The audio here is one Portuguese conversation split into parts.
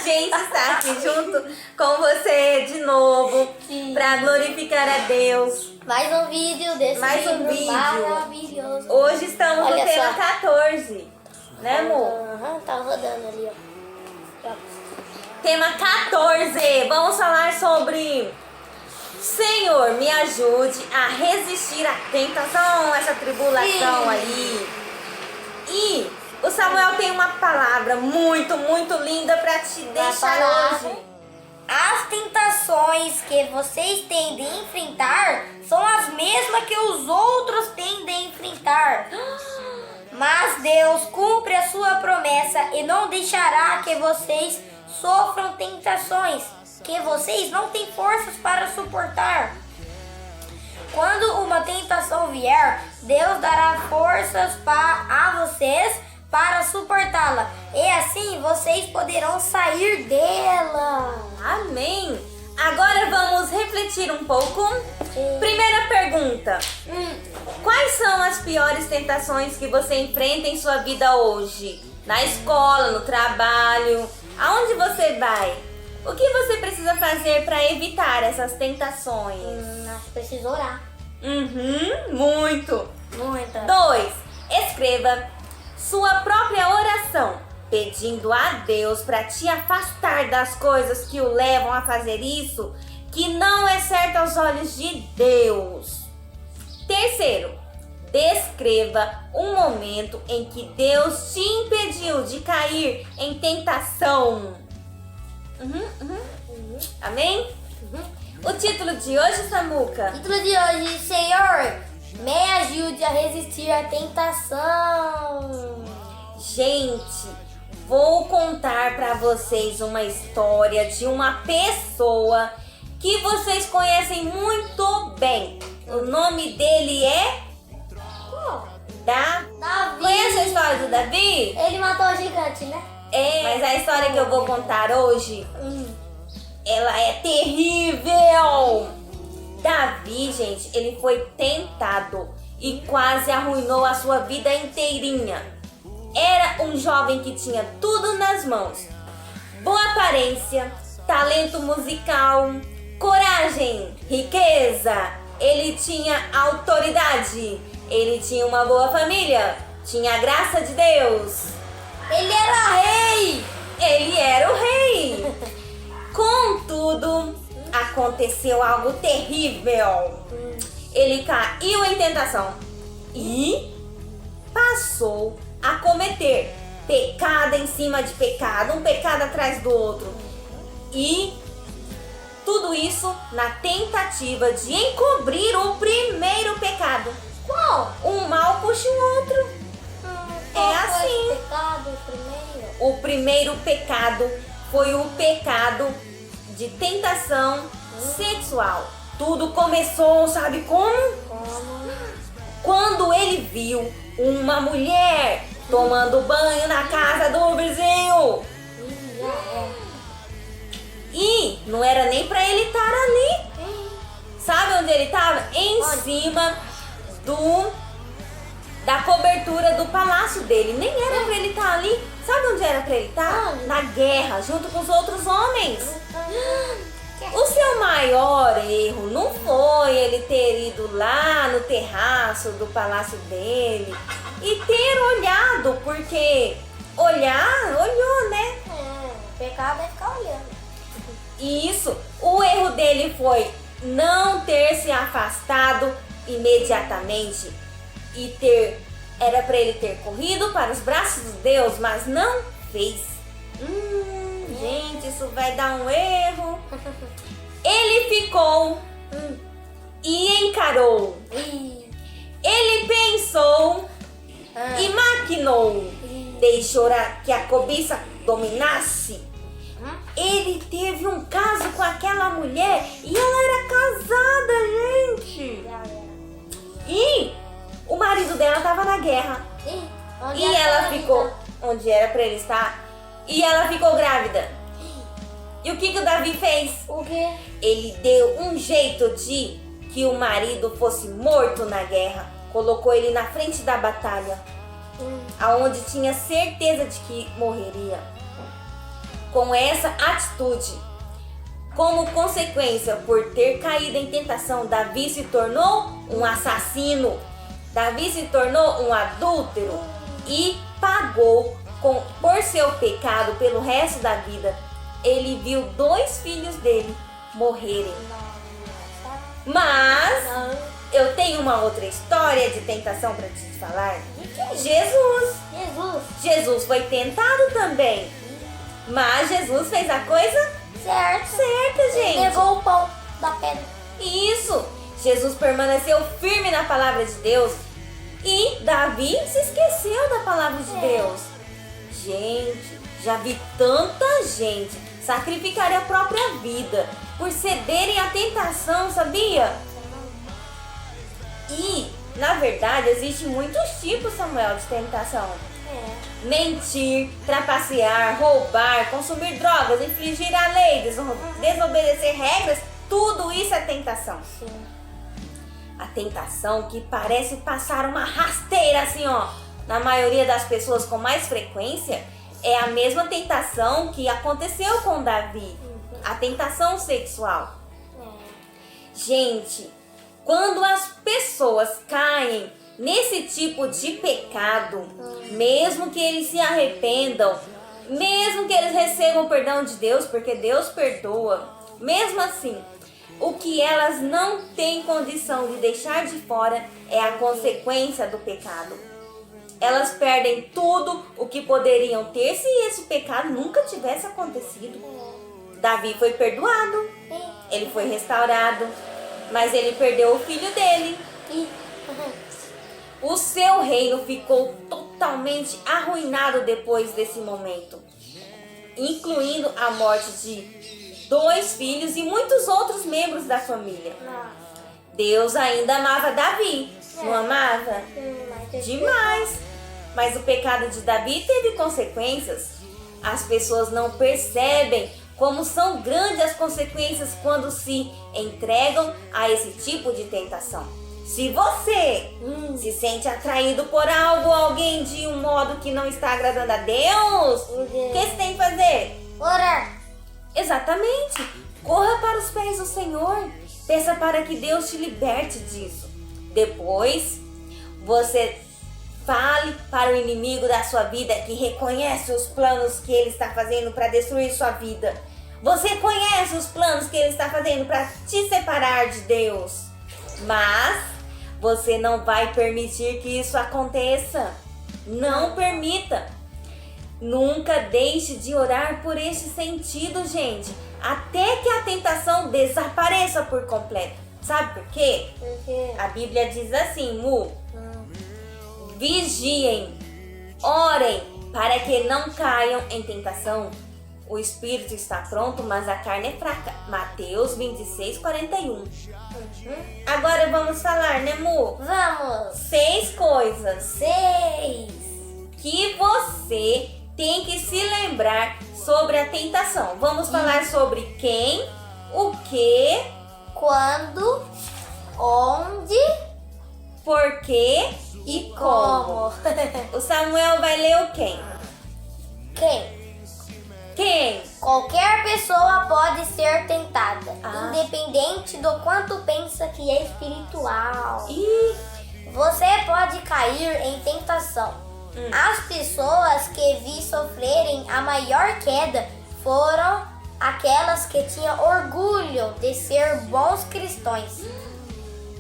gente está aqui junto com você de novo para glorificar a Deus. Mais um vídeo desse livro maravilhoso. Hoje estamos Olha no tema só. 14, né, amor? Aham, tá rodando ali, ó. Tema 14. Vamos falar sobre Senhor, me ajude a resistir à tentação, essa tribulação aí. E o Samuel tem uma palavra muito, muito linda para te deixar hoje. As tentações que vocês tendem a enfrentar são as mesmas que os outros tendem a enfrentar. Mas Deus cumpre a sua promessa e não deixará que vocês sofram tentações que vocês não têm forças para suportar. Quando uma tentação vier, Deus dará forças a vocês para suportá-la, e assim vocês poderão sair dela. Amém! Agora vamos refletir um pouco. Primeira pergunta. Quais são as piores tentações que você enfrenta em sua vida hoje? Na escola, no trabalho, aonde você vai? O que você precisa fazer para evitar essas tentações? Preciso orar. Muito! Muita. 2. Escreva sua própria oração, pedindo a Deus para te afastar das coisas que o levam a fazer isso, que não é certo aos olhos de Deus. 3. Descreva um momento em que Deus te impediu de cair em tentação. Amém? O título de hoje, Samuca? Título de hoje: Senhor, me ajude a resistir à tentação. Gente, vou contar para vocês uma história de uma pessoa que vocês conhecem muito bem. O nome dele é Davi. Conhece a história do Davi? Ele matou o gigante, né? Mas a história que eu vou contar hoje, ela é terrível. Davi, gente, ele foi tentado e quase arruinou a sua vida inteirinha. Era um jovem que tinha tudo nas mãos: boa aparência, talento musical, coragem, riqueza. Ele tinha autoridade, ele tinha uma boa família, tinha a graça de Deus. Ele era rei. Ele era o rei. Contudo, aconteceu algo terrível. Ele caiu em tentação e passou a cometer pecado em cima de pecado, um pecado atrás do outro. E tudo isso na tentativa de encobrir o primeiro pecado. Qual? Um mal puxa o outro. Qual É foi assim. esse pecado primeiro? O primeiro pecado foi o pecado de tentação sexual. Tudo começou, sabe como? Quando ele viu uma mulher tomando banho na casa do vizinho. E não era nem pra ele estar ali. Sabe onde ele estava? Em cima da cobertura do palácio dele. Nem era pra ele estar ali. Sabe onde era pra ele estar? Na guerra, junto com os outros homens. O seu maior erro não foi ele ter ido lá no terraço do palácio dele e ter olhado, porque olhou, né? Pecado é ficar olhando. Isso, o erro dele foi não ter se afastado imediatamente e era para ele ter corrido para os braços de Deus, mas não fez. Gente, isso vai dar um erro. Ele ficou e encarou. Ele pensou e maquinou. Deixou que a cobiça dominasse. Ele teve um caso com aquela mulher e ela era casada, gente. E o marido dela estava na guerra. E ela ficou onde era pra ele estar. E ela ficou grávida. E o que o Davi fez? O quê? Ele deu um jeito de que o marido fosse morto na guerra. Colocou ele na frente da batalha, aonde tinha certeza de que morreria. com essa atitude. Como consequência, por ter caído em tentação, Davi se tornou um assassino. Davi se tornou um adúltero e pagou por seu pecado pelo resto da vida. Ele viu 2 filhos dele morrerem. Mas eu tenho uma outra história de tentação para te falar. Jesus foi tentado também. Mas Jesus fez a coisa certa, gente. Pegou o pão da pedra. Isso. Jesus permaneceu firme na palavra de Deus. E Davi se esqueceu da palavra de Deus. Gente, já vi tanta gente sacrificar a própria vida por cederem à tentação, sabia? E, na verdade, existem muitos tipos, Samuel, de tentação. Mentir, trapacear, roubar, consumir drogas, infringir a lei, desobedecer regras, tudo isso é tentação. Sim. A tentação que parece passar uma rasteira assim, ó, na maioria das pessoas com mais frequência, é a mesma tentação que aconteceu com Davi, a tentação sexual. Gente, quando as pessoas caem nesse tipo de pecado, mesmo que eles se arrependam, mesmo que eles recebam o perdão de Deus, porque Deus perdoa, mesmo assim, o que elas não têm condição de deixar de fora é a consequência do pecado. Elas perdem tudo o que poderiam ter se esse pecado nunca tivesse acontecido. Davi foi perdoado, ele foi restaurado, mas ele perdeu o filho dele. O seu reino ficou totalmente arruinado depois desse momento, incluindo a morte de 2 filhos e muitos outros membros da família. Deus ainda amava Davi, não amava? Demais! Mas o pecado de Davi teve consequências. As pessoas não percebem como são grandes as consequências quando se entregam a esse tipo de tentação. Se você se sente atraído por algo ou alguém de um modo que não está agradando a Deus, o que você tem que fazer? Orar. Exatamente. Corra para os pés do Senhor. Peça para que Deus te liberte disso. Depois, você fale para o inimigo da sua vida que reconhece os planos que ele está fazendo para destruir sua vida. Você conhece os planos que ele está fazendo para te separar de Deus. Mas você não vai permitir que isso aconteça. Não permita. Nunca deixe de orar por esse sentido, gente. Até que a tentação desapareça por completo. Sabe por quê? A Bíblia diz assim, vigiem, orem, para que não caiam em tentação. O espírito está pronto, mas a carne é fraca. Mateus 26:41. Agora vamos falar, né, Mu? Vamos! 6 coisas 6 que você tem que se lembrar sobre a tentação. Vamos falar sobre quem, o que, quando, onde, por quê e como. O Samuel vai ler o quem? Quem? Qualquer pessoa pode ser tentada, Ah. independente do quanto pensa que é espiritual. Ih, Você pode cair em tentação. As pessoas que vi sofrerem a maior queda foram aquelas que tinham orgulho de ser bons cristãos.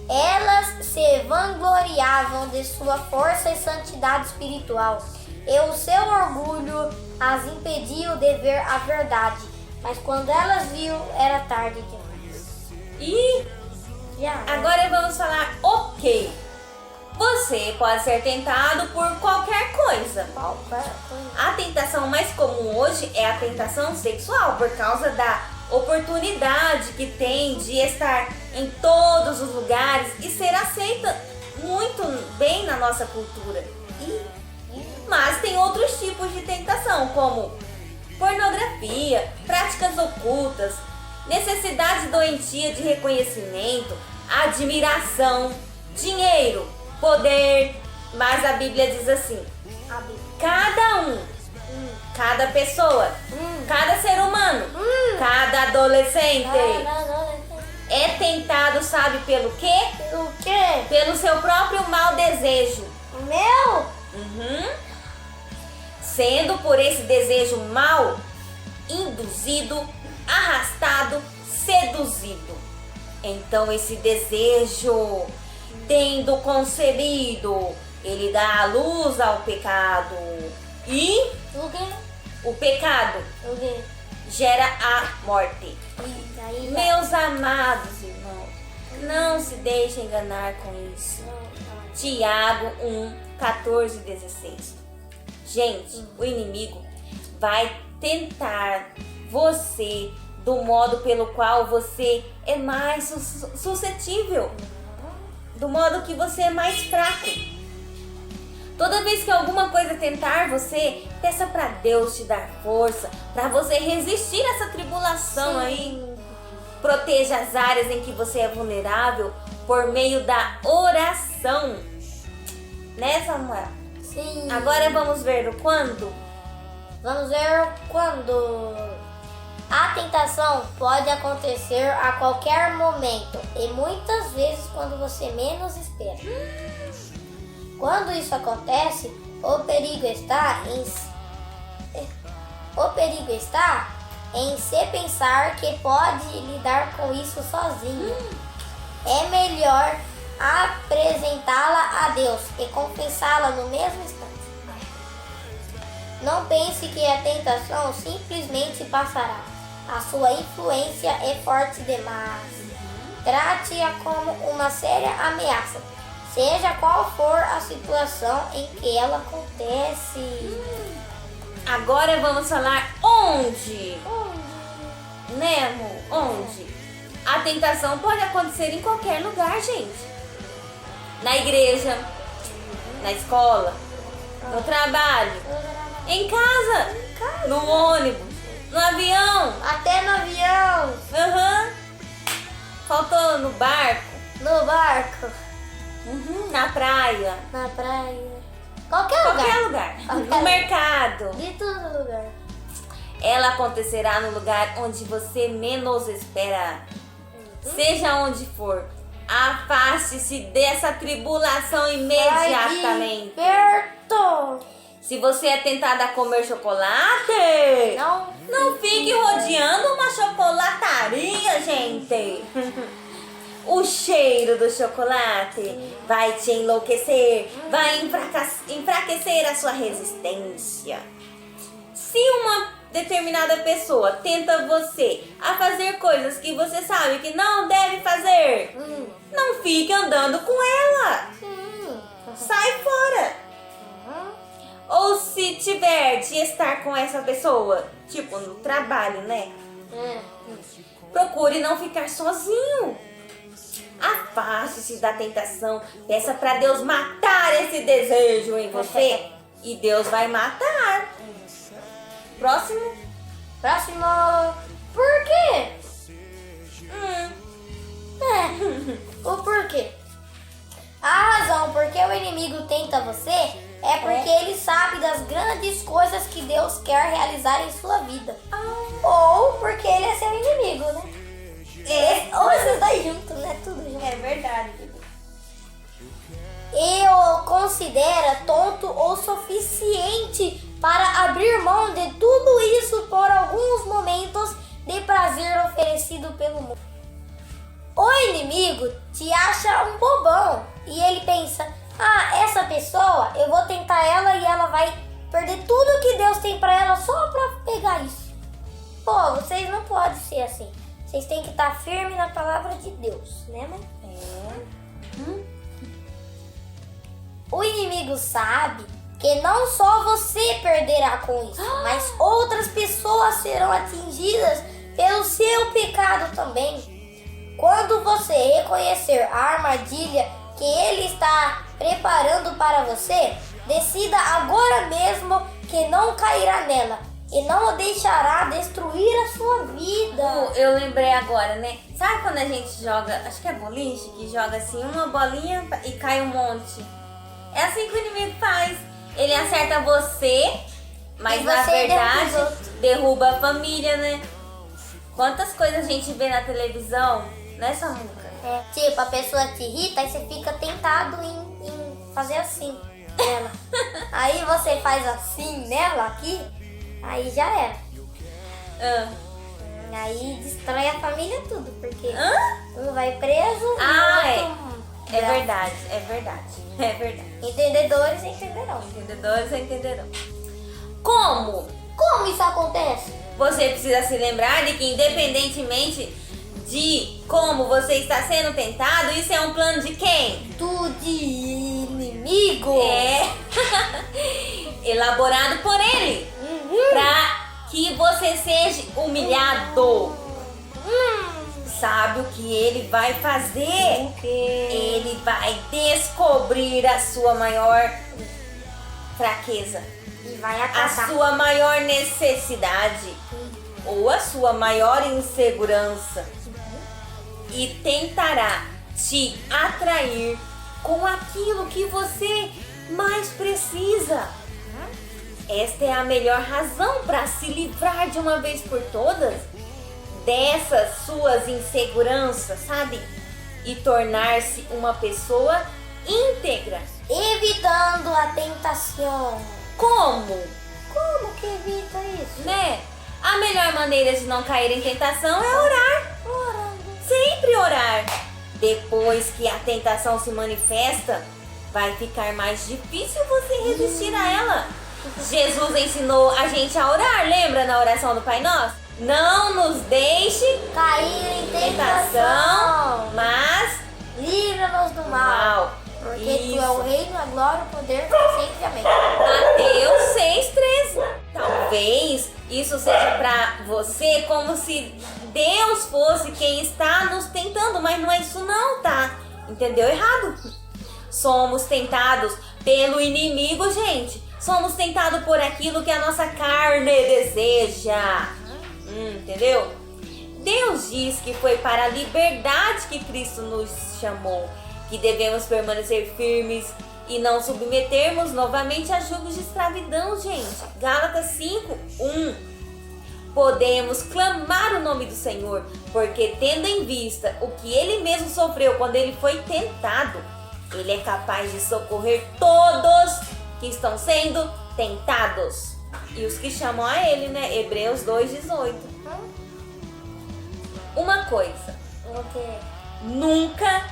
Elas se vangloriavam de sua força e santidade espiritual, e o seu orgulho as impediu de ver a verdade. Mas quando elas viram, era tarde demais. e agora vamos falar o quê? Você pode ser tentado por qualquer coisa. A tentação mais comum hoje é a tentação sexual, por causa da oportunidade que tem de estar em todos os lugares e ser aceita muito bem na nossa cultura. Mas tem outros tipos de tentação, como pornografia, práticas ocultas, necessidade doentia de reconhecimento, admiração, dinheiro, poder. Mas a Bíblia diz assim: cada um Cada pessoa, cada ser humano, cada adolescente é tentado, sabe pelo quê? O quê? Pelo seu próprio mau desejo. Meu? Sendo por esse desejo mau, induzido, arrastado, seduzido. Então esse desejo, tendo concebido, ele dá a luz ao pecado. E O quê? o pecado O quê? gera a morte. Aí, Meus amados irmãos, não se deixem enganar com isso. Tiago 1, 14 e 16. Gente, o inimigo vai tentar você do modo pelo qual você é mais suscetível, do modo que você é mais fraco. Toda vez que alguma coisa tentar você, peça para Deus te dar força, para você resistir a essa tribulação aí. Proteja as áreas em que você é vulnerável por meio da oração. Né, Samuel? Sim. Agora vamos ver o quando. Vamos ver quando. A tentação pode acontecer a qualquer momento e muitas vezes quando você menos espera. Quando isso acontece, o perigo está em se pensar que pode lidar com isso sozinho. É melhor apresentá-la a Deus e compensá-la no mesmo instante. Não pense que a tentação simplesmente passará. A sua influência é forte demais. Trate-a como uma séria ameaça, seja qual for a situação em que ela acontece. Agora vamos falar onde. Né, amor? Onde? A tentação pode acontecer em qualquer lugar, gente. Na igreja, na escola, no trabalho, em casa, no ônibus, no avião. Até no avião, Faltou no barco, no barco, na praia, na praia, qualquer lugar. no mercado. De todo lugar. Ela acontecerá no lugar onde você menos espera. Seja onde for, afaste-se dessa tribulação imediatamente. Perto. Se você é tentada a comer chocolate, não fique rodeando uma chocolataria, gente. O cheiro do chocolate vai te enlouquecer, vai enfraquecer a sua resistência. Se uma determinada pessoa tenta você a fazer coisas que você sabe que não deve fazer, não fique andando com ela. Sai fora. Ou se tiver de estar com essa pessoa, tipo no trabalho, né? Procure não ficar sozinho. Afaste-se da tentação. Peça para Deus matar esse desejo em você. E Deus vai matar. Próximo. Por quê? O porquê? A razão por que o inimigo tenta você é porque ele sabe das grandes coisas que Deus quer realizar em sua vida. Ou porque ele é seu inimigo, né? Ou esses dois juntos, né? Tudo junto. É verdade. E o considera tonto o suficiente para abrir mão de tudo isso por alguns momentos de prazer oferecido pelo mundo. O inimigo te acha um bobão e ele pensa: essa pessoa, eu vou tentar ela e ela vai perder tudo que Deus tem pra ela só pra pegar isso. Pô, vocês não podem ser assim. Vocês têm que estar firmes na palavra de Deus, né, mãe? O inimigo sabe que não só você perderá com isso, mas outras pessoas serão atingidas pelo seu pecado também. Quando você reconhecer a armadilha que ele está preparando para você, decida agora mesmo que não cairá nela e não o deixará destruir a sua vida. Eu lembrei agora, né? Sabe quando a gente joga, acho que é boliche, que joga assim uma bolinha e cai um monte? É assim que o inimigo faz. Ele acerta você, Mas E na você verdade, derruba os outros. derruba a família, né? Quantas coisas a gente vê na televisão, né, Samuca? Tipo, a pessoa te irrita e você fica tentado em fazer assim nela. Aí você faz assim nela aqui, aí já era. Ah. Aí destrói a família tudo, porque Hã? um vai preso Ah, e o outro... É verdade, é verdade, é verdade. Entendedores entenderão. Entendedores entenderão. Como? Como isso acontece? Você precisa se lembrar de que independentemente de como você está sendo tentado, isso é um plano de quem? Tu de inimigo. É elaborado por ele, para que você seja humilhado. Sabe o que ele vai fazer? O quê? Ele vai descobrir a sua maior fraqueza, E vai a acabar. sua maior necessidade ou a sua maior insegurança e tentará te atrair com aquilo que você mais precisa. Esta é a melhor razão para se livrar de uma vez por todas dessas suas inseguranças, sabe? E tornar-se uma pessoa íntegra. Evitando a tentação. Como? Como que evita isso? Né? A melhor maneira de não cair em tentação é orar. Orando. Sempre orar. Depois que a tentação se manifesta, vai ficar mais difícil você resistir a ela. Jesus ensinou a gente a orar, lembra na oração do Pai Nosso? Não nos deixe Cair em tentação, tentação. mas Livra-nos do mal. mal. Porque tu é Isso. o reino, a glória, o poder, para sempre. Amém. Mateus 6,13. Talvez isso seja para você como se Deus fosse quem está nos tentando, mas não é isso não, tá? Entendeu errado? Somos tentados pelo inimigo, gente. Somos tentados por aquilo que a nossa carne deseja. Entendeu? Deus diz que foi para a liberdade que Cristo nos chamou, que devemos permanecer firmes e não submetermos novamente a julgos de escravidão, gente. Gálatas 5:1. Podemos clamar o nome do Senhor, porque tendo em vista o que Ele mesmo sofreu quando Ele foi tentado, Ele é capaz de socorrer todos que estão sendo tentados. E os que chamam a Ele, né? Hebreus 2:18. Uma coisa, O quê? nunca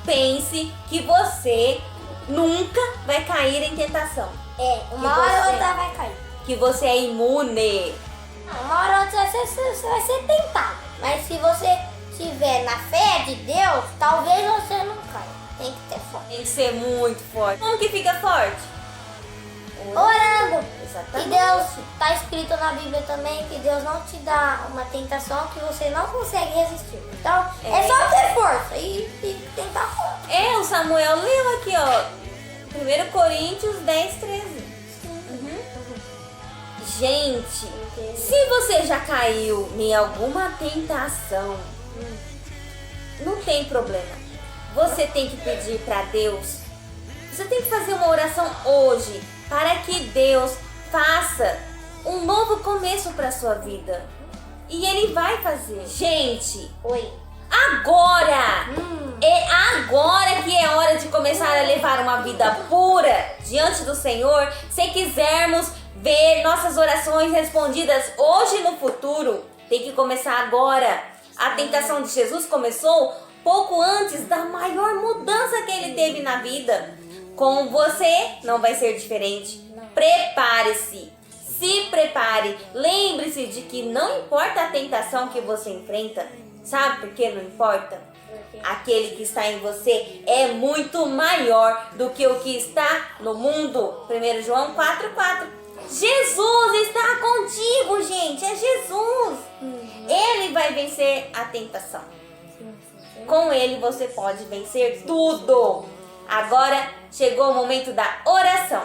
pense que você nunca vai cair em tentação. Uma E hora ou você? outra vai cair. Que você é imune. Uma hora ou outra você vai ser tentado. Mas se você estiver na fé de Deus, talvez você não caia. Tem que ter fé. Tem que ser muito forte. Como que fica forte? Orando. Exatamente. E Deus, está escrito na Bíblia também que Deus não te dá uma tentação que você não consegue resistir. Então, é só ter força e tentar força. O Samuel leu aqui, ó. 1 Coríntios 10:13. Gente, se você já caiu em alguma tentação, não tem problema. Você tem que pedir para Deus. Você tem que fazer uma oração hoje para que Deus faça um novo começo para sua vida. E Ele vai fazer. Gente, Oi. agora! É agora que é hora de começar a levar uma vida pura diante do Senhor. Se quisermos ver nossas orações respondidas hoje e no futuro, tem que começar agora. A tentação de Jesus começou pouco antes da maior mudança que Ele teve na vida. Com você não vai ser diferente. Prepare-se. Se prepare. Lembre-se de que não importa a tentação que você enfrenta. Sabe por que não importa? Aquele que está em você é muito maior do que o que está no mundo. 1 João 4:4. Jesus está contigo, gente. É Jesus. Ele vai vencer a tentação. Com Ele você pode vencer tudo. Agora chegou o momento da oração.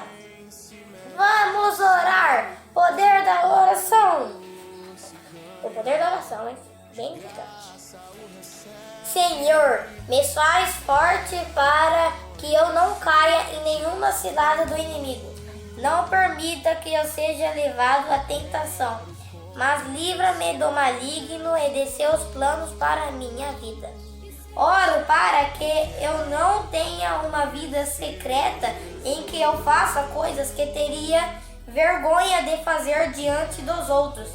Vamos orar. Poder da oração. O poder da oração, hein? Bem importante. Senhor, me faz forte para que eu não caia em nenhuma cilada do inimigo. Não permita que eu seja levado à tentação, mas livra-me do maligno e de seus planos para a minha vida. Oro para que eu não tenha uma vida secreta em que eu faça coisas que teria vergonha de fazer diante dos outros.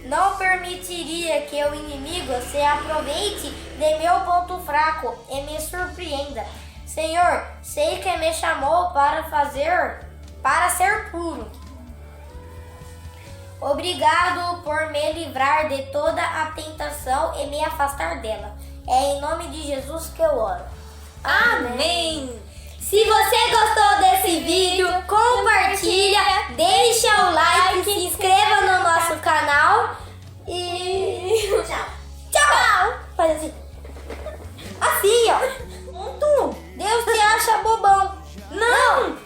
Não permitiria que o inimigo se aproveite de meu ponto fraco e me surpreenda. Senhor, sei que me chamou para ser puro. Obrigado por me livrar de toda a tentação e me afastar dela. É em nome de Jesus que eu oro. Amém! Se você gostou desse vídeo, compartilha, deixa o like, se inscreva no nosso canal e... Tchau! Tchau! Faz assim. Assim, ó. Ponto! Deus te acha bobão. Não!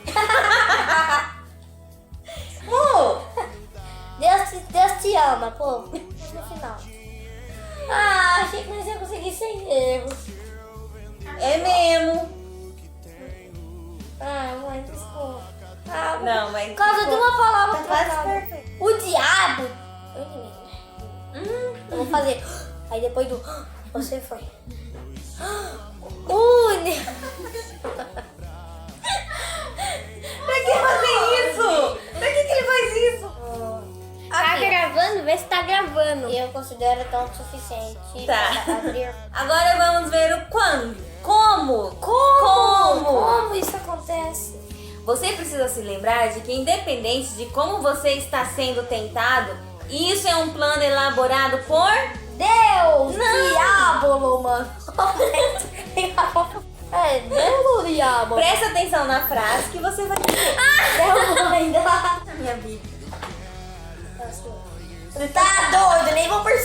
Deus te ama, povo. No final. Ah, achei que nós ia conseguir sem erros. É mesmo. Ah, mãe, desculpa. Não, mas... Por causa de uma palavra Tá quase trocada. perfeito. O diabo. Eu vou fazer. Aí depois do... Você foi. Pra que fazer isso? Pra que ele faz isso? Tá gravando? Vê se tá gravando. Eu considero tão suficiente Tá. para abrir. Agora vamos ver o quando. Como? Como isso acontece? Você precisa se lembrar de que independente de como você está sendo tentado, isso é um plano elaborado por... Deus! Não. Diabo, mano! É, Deus, diabo! Presta atenção na frase que você vai dizer. Deus, ainda! Minha Bíblia. Você tá doido, nem vou perceber.